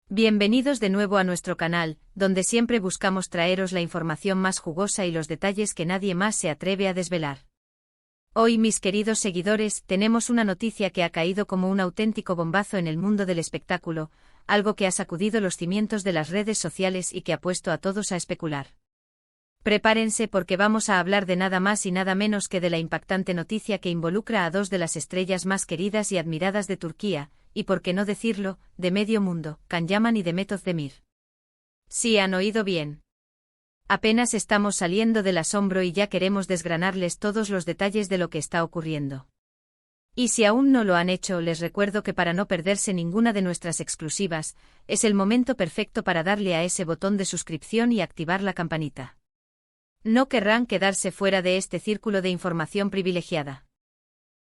Bienvenidos de nuevo a nuestro canal, donde siempre buscamos traeros la información más jugosa y los detalles que nadie más se atreve a desvelar. Hoy, mis queridos seguidores, tenemos una noticia que ha caído como un auténtico bombazo en el mundo del espectáculo, algo que ha sacudido los cimientos de las redes sociales y que ha puesto a todos a especular. Prepárense porque vamos a hablar de nada más y nada menos que de la impactante noticia que involucra a dos de las estrellas más queridas y admiradas de Turquía, y por qué no decirlo, de medio mundo, Can Yaman y Demet Özdemir. Sí, han oído bien. Apenas estamos saliendo del asombro y ya queremos desgranarles todos los detalles de lo que está ocurriendo. Y si aún no lo han hecho, les recuerdo que para no perderse ninguna de nuestras exclusivas, es el momento perfecto para darle a ese botón de suscripción y activar la campanita. No querrán quedarse fuera de este círculo de información privilegiada.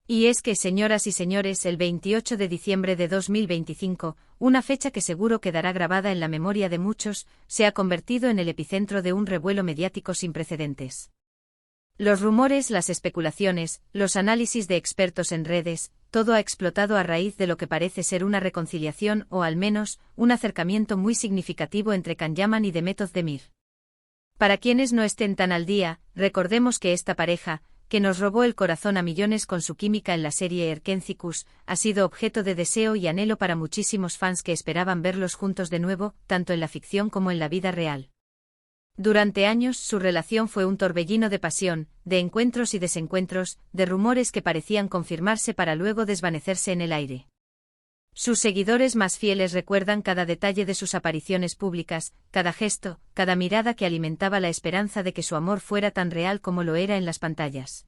Y es que, señoras y señores, el 28 de diciembre de 2025, una fecha que seguro quedará grabada en la memoria de muchos, se ha convertido en el epicentro de un revuelo mediático sin precedentes. Los rumores, las especulaciones, los análisis de expertos en redes, todo ha explotado a raíz de lo que parece ser una reconciliación o al menos, un acercamiento muy significativo entre Can Yaman y Demet Özdemir. Para quienes no estén tan al día, recordemos que esta pareja, que nos robó el corazón a millones con su química en la serie Erkencikus, ha sido objeto de deseo y anhelo para muchísimos fans que esperaban verlos juntos de nuevo, tanto en la ficción como en la vida real. Durante años, su relación fue un torbellino de pasión, de encuentros y desencuentros, de rumores que parecían confirmarse para luego desvanecerse en el aire. Sus seguidores más fieles recuerdan cada detalle de sus apariciones públicas, cada gesto, cada mirada que alimentaba la esperanza de que su amor fuera tan real como lo era en las pantallas.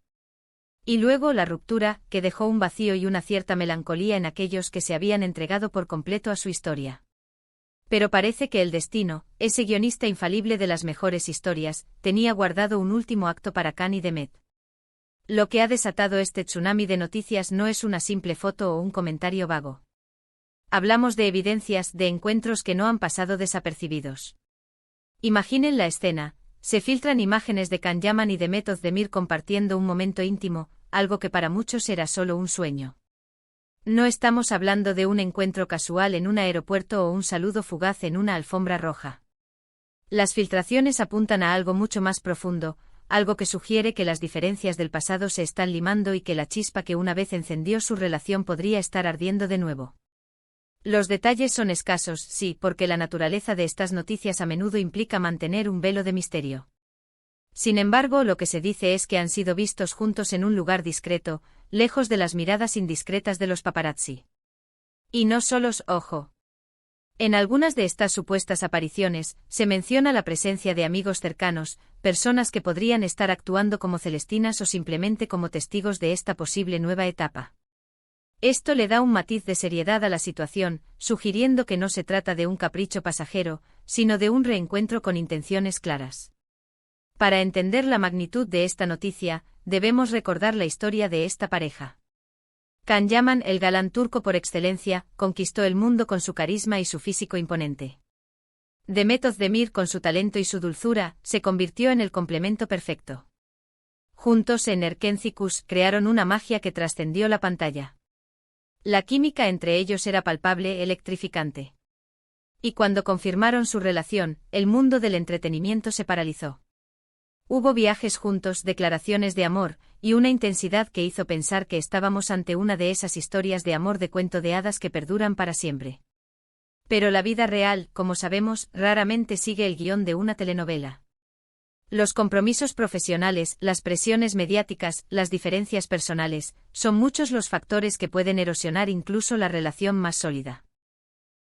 Y luego la ruptura, que dejó un vacío y una cierta melancolía en aquellos que se habían entregado por completo a su historia. Pero parece que el destino, ese guionista infalible de las mejores historias, tenía guardado un último acto para Can y Demet. Lo que ha desatado este tsunami de noticias no es una simple foto o un comentario vago. Hablamos de evidencias, de encuentros que no han pasado desapercibidos. Imaginen la escena, se filtran imágenes de Can Yaman y Demet Özdemir compartiendo un momento íntimo, algo que para muchos era solo un sueño. No estamos hablando de un encuentro casual en un aeropuerto o un saludo fugaz en una alfombra roja. Las filtraciones apuntan a algo mucho más profundo, algo que sugiere que las diferencias del pasado se están limando y que la chispa que una vez encendió su relación podría estar ardiendo de nuevo. Los detalles son escasos, sí, porque la naturaleza de estas noticias a menudo implica mantener un velo de misterio. Sin embargo, lo que se dice es que han sido vistos juntos en un lugar discreto, lejos de las miradas indiscretas de los paparazzi. Y no solos, ojo. En algunas de estas supuestas apariciones, se menciona la presencia de amigos cercanos, personas que podrían estar actuando como celestinas o simplemente como testigos de esta posible nueva etapa. Esto le da un matiz de seriedad a la situación, sugiriendo que no se trata de un capricho pasajero, sino de un reencuentro con intenciones claras. Para entender la magnitud de esta noticia, debemos recordar la historia de esta pareja. Can Yaman, el galán turco por excelencia, conquistó el mundo con su carisma y su físico imponente. Demet Özdemir, con su talento y su dulzura, se convirtió en el complemento perfecto. Juntos en Erkencikus crearon una magia que trascendió la pantalla. La química entre ellos era palpable, electrificante. Y cuando confirmaron su relación, el mundo del entretenimiento se paralizó. Hubo viajes juntos, declaraciones de amor, y una intensidad que hizo pensar que estábamos ante una de esas historias de amor de cuento de hadas que perduran para siempre. Pero la vida real, como sabemos, raramente sigue el guión de una telenovela. Los compromisos profesionales, las presiones mediáticas, las diferencias personales, son muchos los factores que pueden erosionar incluso la relación más sólida.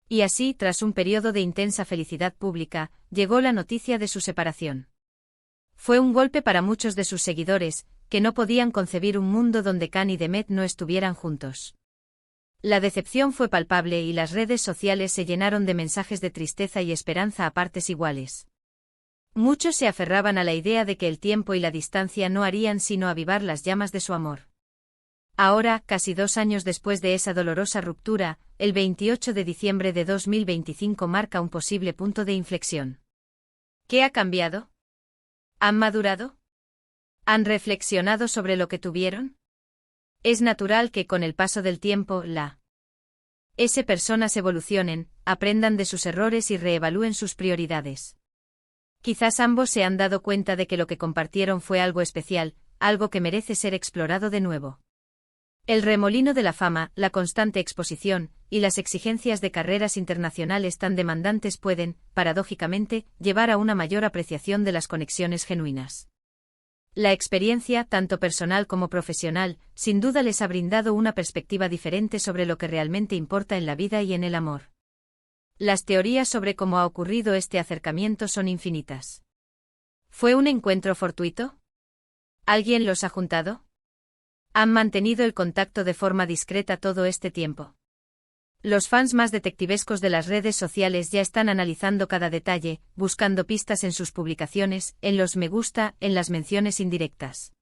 Y así, tras un periodo de intensa felicidad pública, llegó la noticia de su separación. Fue un golpe para muchos de sus seguidores, que no podían concebir un mundo donde Can y Demet no estuvieran juntos. La decepción fue palpable y las redes sociales se llenaron de mensajes de tristeza y esperanza a partes iguales. Muchos se aferraban a la idea de que el tiempo y la distancia no harían sino avivar las llamas de su amor. Ahora, casi 2 años después de esa dolorosa ruptura, el 28 de diciembre de 2025 marca un posible punto de inflexión. ¿Qué ha cambiado? ¿Han madurado? ¿Han reflexionado sobre lo que tuvieron? Es natural que con el paso del tiempo, la Esas personas evolucionen, aprendan de sus errores y reevalúen sus prioridades. Quizás ambos se han dado cuenta de que lo que compartieron fue algo especial, algo que merece ser explorado de nuevo. El remolino de la fama, la constante exposición, y las exigencias de carreras internacionales tan demandantes pueden, paradójicamente, llevar a una mayor apreciación de las conexiones genuinas. La experiencia, tanto personal como profesional, sin duda les ha brindado una perspectiva diferente sobre lo que realmente importa en la vida y en el amor. Las teorías sobre cómo ha ocurrido este acercamiento son infinitas. ¿Fue un encuentro fortuito? ¿Alguien los ha juntado? ¿Han mantenido el contacto de forma discreta todo este tiempo? Los fans más detectivescos de las redes sociales ya están analizando cada detalle, buscando pistas en sus publicaciones, en los me gusta, en las menciones indirectas.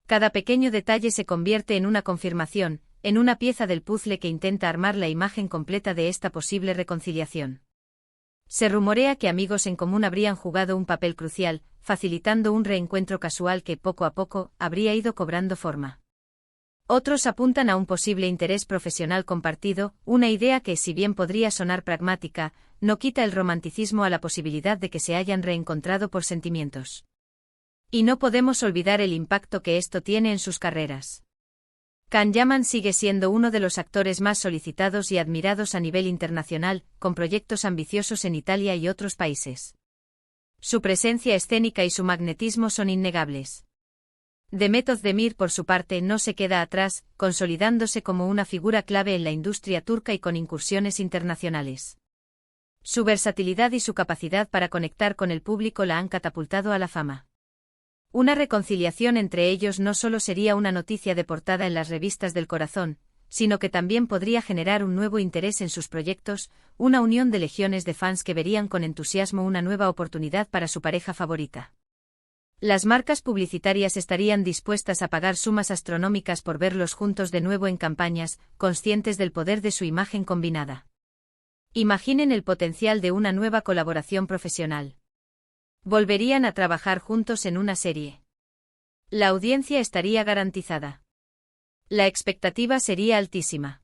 Cada pequeño detalle se convierte en una confirmación, en una pieza del puzzle que intenta armar la imagen completa de esta posible reconciliación. Se rumorea que amigos en común habrían jugado un papel crucial, facilitando un reencuentro casual que poco a poco habría ido cobrando forma. Otros apuntan a un posible interés profesional compartido, una idea que, si bien podría sonar pragmática, no quita el romanticismo a la posibilidad de que se hayan reencontrado por sentimientos. Y no podemos olvidar el impacto que esto tiene en sus carreras. Can Yaman sigue siendo uno de los actores más solicitados y admirados a nivel internacional, con proyectos ambiciosos en Italia y otros países. Su presencia escénica y su magnetismo son innegables. Demet Özdemir, por su parte, no se queda atrás, consolidándose como una figura clave en la industria turca y con incursiones internacionales. Su versatilidad y su capacidad para conectar con el público la han catapultado a la fama. Una reconciliación entre ellos no solo sería una noticia de portada en las revistas del corazón, sino que también podría generar un nuevo interés en sus proyectos, una unión de legiones de fans que verían con entusiasmo una nueva oportunidad para su pareja favorita. Las marcas publicitarias estarían dispuestas a pagar sumas astronómicas por verlos juntos de nuevo en campañas, conscientes del poder de su imagen combinada. Imaginen el potencial de una nueva colaboración profesional. Volverían a trabajar juntos en una serie. La audiencia estaría garantizada. La expectativa sería altísima.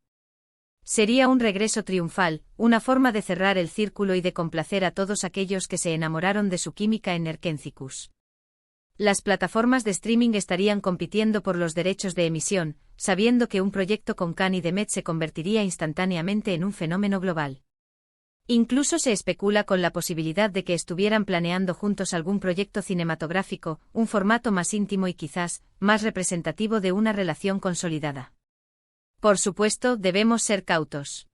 Sería un regreso triunfal, una forma de cerrar el círculo y de complacer a todos aquellos que se enamoraron de su química en Erkencikus. Las plataformas de streaming estarían compitiendo por los derechos de emisión, sabiendo que un proyecto con Can y Demet se convertiría instantáneamente en un fenómeno global. Incluso se especula con la posibilidad de que estuvieran planeando juntos algún proyecto cinematográfico, un formato más íntimo y quizás más representativo de una relación consolidada. Por supuesto, debemos ser cautos.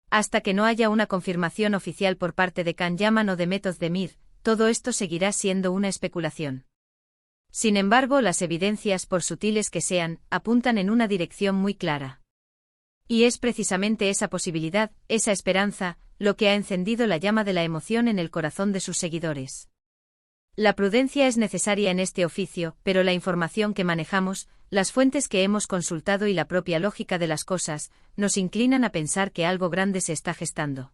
Hasta que no haya una confirmación oficial por parte de Can Yaman o Demet Özdemir, todo esto seguirá siendo una especulación. Sin embargo, las evidencias, por sutiles que sean, apuntan en una dirección muy clara. Y es precisamente esa posibilidad, esa esperanza, lo que ha encendido la llama de la emoción en el corazón de sus seguidores. La prudencia es necesaria en este oficio, pero la información que manejamos, las fuentes que hemos consultado y la propia lógica de las cosas, nos inclinan a pensar que algo grande se está gestando.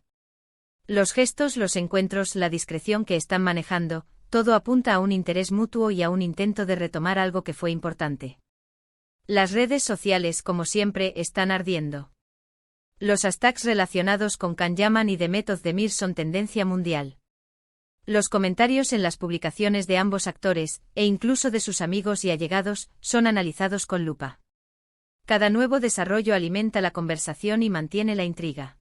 Los gestos, los encuentros, la discreción que están manejando, todo apunta a un interés mutuo y a un intento de retomar algo que fue importante. Las redes sociales, como siempre, están ardiendo. Los hashtags relacionados con Can Yaman y Demet Özdemir son tendencia mundial. Los comentarios en las publicaciones de ambos actores, e incluso de sus amigos y allegados, son analizados con lupa. Cada nuevo desarrollo alimenta la conversación y mantiene la intriga.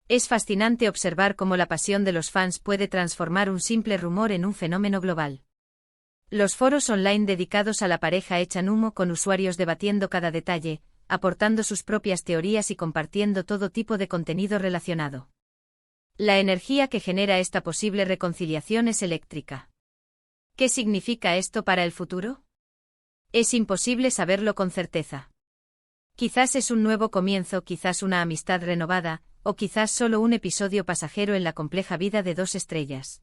Es fascinante observar cómo la pasión de los fans puede transformar un simple rumor en un fenómeno global. Los foros online dedicados a la pareja echan humo con usuarios debatiendo cada detalle, aportando sus propias teorías y compartiendo todo tipo de contenido relacionado. La energía que genera esta posible reconciliación es eléctrica. ¿Qué significa esto para el futuro? Es imposible saberlo con certeza. Quizás es un nuevo comienzo, quizás una amistad renovada, o quizás solo un episodio pasajero en la compleja vida de dos estrellas.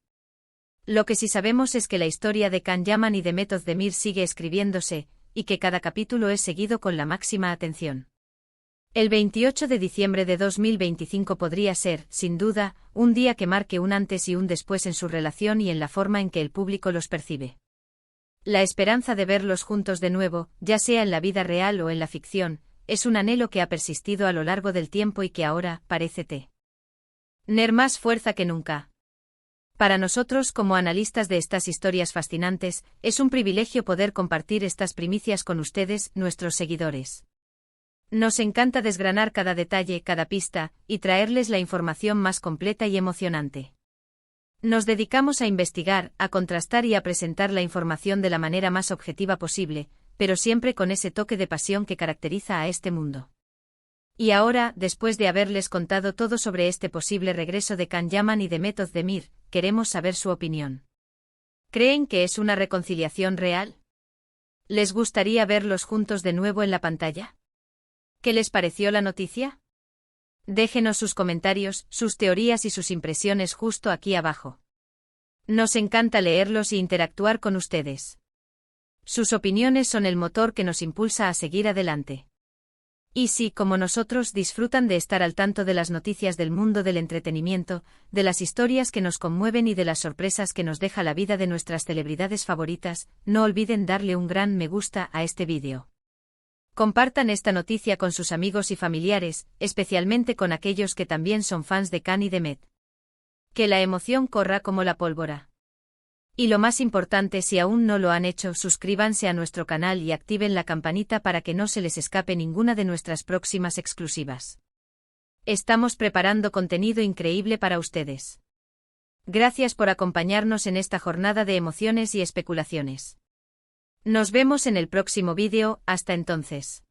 Lo que sí sabemos es que la historia de Can Yaman y Demet Özdemir sigue escribiéndose, y que cada capítulo es seguido con la máxima atención. El 28 de diciembre de 2025 podría ser, sin duda, un día que marque un antes y un después en su relación y en la forma en que el público los percibe. La esperanza de verlos juntos de nuevo, ya sea en la vida real o en la ficción, es un anhelo que ha persistido a lo largo del tiempo y que ahora, parece tener más fuerza que nunca. Para nosotros, como analistas de estas historias fascinantes, es un privilegio poder compartir estas primicias con ustedes, nuestros seguidores. Nos encanta desgranar cada detalle, cada pista, y traerles la información más completa y emocionante. Nos dedicamos a investigar, a contrastar y a presentar la información de la manera más objetiva posible, pero siempre con ese toque de pasión que caracteriza a este mundo. Y ahora, después de haberles contado todo sobre este posible regreso de Can Yaman y de Method Demir, queremos saber su opinión. ¿Creen que es una reconciliación real? ¿Les gustaría verlos juntos de nuevo en la pantalla? ¿Qué les pareció la noticia? Déjenos sus comentarios, sus teorías y sus impresiones justo aquí abajo. Nos encanta leerlos y interactuar con ustedes. Sus opiniones son el motor que nos impulsa a seguir adelante. Y si, como nosotros, disfrutan de estar al tanto de las noticias del mundo del entretenimiento, de las historias que nos conmueven y de las sorpresas que nos deja la vida de nuestras celebridades favoritas, no olviden darle un gran me gusta a este vídeo. Compartan esta noticia con sus amigos y familiares, especialmente con aquellos que también son fans de Can y de Met. Que la emoción corra como la pólvora. Y lo más importante, si aún no lo han hecho, suscríbanse a nuestro canal y activen la campanita para que no se les escape ninguna de nuestras próximas exclusivas. Estamos preparando contenido increíble para ustedes. Gracias por acompañarnos en esta jornada de emociones y especulaciones. Nos vemos en el próximo vídeo, hasta entonces.